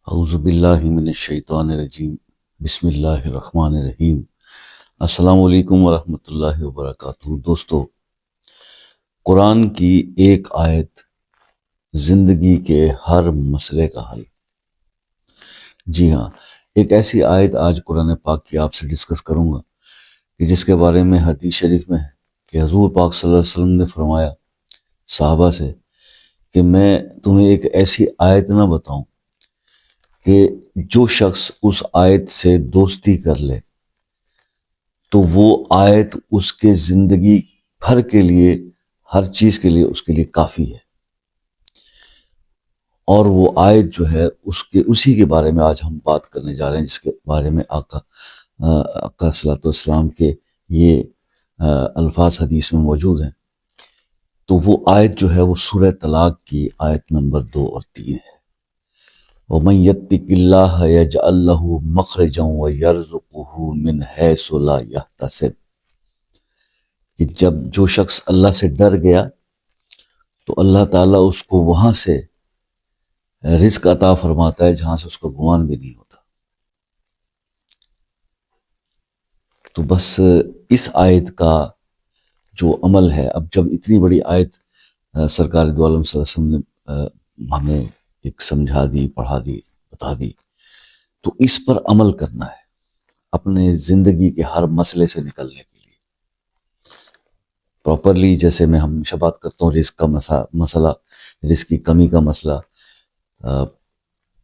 اعوذ باللہ من الشیطان الرجیم، بسم اللہ الرحمن الرحیم۔ السلام علیکم ورحمۃ اللہ وبرکاتہ۔ دوستو، قرآن کی ایک آیت زندگی کے ہر مسئلے کا حل۔ جی ہاں، ایک ایسی آیت آج قرآن پاک کی آپ سے ڈسکس کروں گا کہ جس کے بارے میں حدیث شریف میں ہے کہ حضور پاک صلی اللہ علیہ وسلم نے فرمایا صحابہ سے کہ میں تمہیں ایک ایسی آیت نہ بتاؤں کہ جو شخص اس آیت سے دوستی کر لے تو وہ آیت اس کے زندگی بھر کے لیے، ہر چیز کے لیے اس کے لیے کافی ہے۔ اور وہ آیت جو ہے اسی کے بارے میں آج ہم بات کرنے جا رہے ہیں، جس کے بارے میں آقا صلی اللہ علیہ وسلم کے یہ الفاظ حدیث میں موجود ہیں۔ تو وہ آیت جو ہے وہ سورہ طلاق کی آیت نمبر 2 اور 3 ہے۔ وَمَن يَتَّقِ اللَّهَ يَجْعَل لَّهُ مَخْرَجًا وَيَرْزُقْهُ مِنْ حَيْثُ لَا يَحْتَسِبُ، کہ جب جو شخص اللہ سے ڈر گیا تو اللہ تعالیٰ اس کو وہاں سے رزق عطا فرماتا ہے جہاں سے اس کا گمان بھی نہیں ہوتا۔ تو بس اس آیت کا جو عمل ہے، اب جب اتنی بڑی آیت سرکار دو عالم صلی اللہ علیہ وسلم نے ہمیں ایک سمجھا دی، پڑھا دی، بتا دی، تو اس پر عمل کرنا ہے اپنے زندگی کے ہر مسئلے سے نکلنے کے لیے پراپرلی۔ جیسے میں ہمیشہ بات کرتا ہوں، رزق کا مسئلہ، رزق کی کمی کا مسئلہ،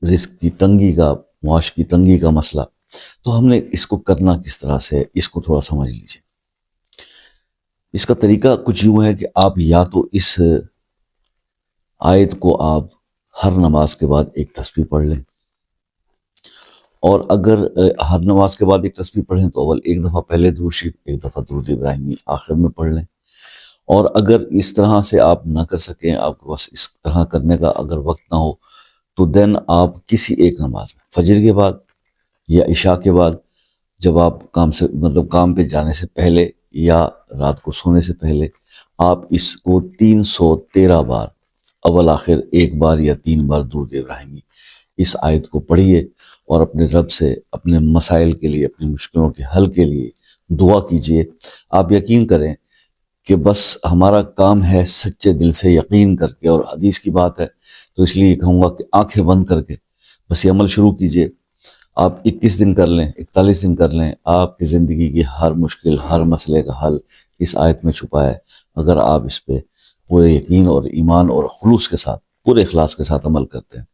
رزق کی تنگی کا، معاش کی تنگی کا مسئلہ، تو ہم نے اس کو کرنا کس طرح سے، اس کو تھوڑا سمجھ لیجیے۔ اس کا طریقہ کچھ یوں ہے کہ آپ یا تو اس آیت کو آپ ہر نماز کے بعد ایک تسبیح پڑھ لیں، اور اگر ہر نماز کے بعد ایک تسبیح پڑھیں تو اول ایک دفعہ پہلے درود شریف، ایک دفعہ درود ابراہیمی آخر میں پڑھ لیں۔ اور اگر اس طرح سے آپ نہ کر سکیں، آپ کے پاس اس طرح کرنے کا اگر وقت نہ ہو، تو دین آپ کسی ایک نماز میں، فجر کے بعد یا عشاء کے بعد، جب آپ کام پہ جانے سے پہلے یا رات کو سونے سے پہلے، آپ اس کو 313 بار، اول آخر ایک بار یا 3 بار درود ابراہیمی، اس آیت کو پڑھیے اور اپنے رب سے اپنے مسائل کے لیے، اپنی مشکلوں کے حل کے لیے دعا کیجیے۔ آپ یقین کریں کہ بس ہمارا کام ہے سچے دل سے یقین کر کے، اور حدیث کی بات ہے تو اس لیے کہوں گا کہ آنکھیں بند کر کے بس یہ عمل شروع کیجیے۔ آپ 21 دن کر لیں، 41 دن کر لیں، آپ کی زندگی کی ہر مشکل، ہر مسئلے کا حل اس آیت میں چھپا ہے، اگر آپ اس پہ پورے یقین اور ایمان اور خلوص کے ساتھ، پورے اخلاص کے ساتھ عمل کرتے ہیں۔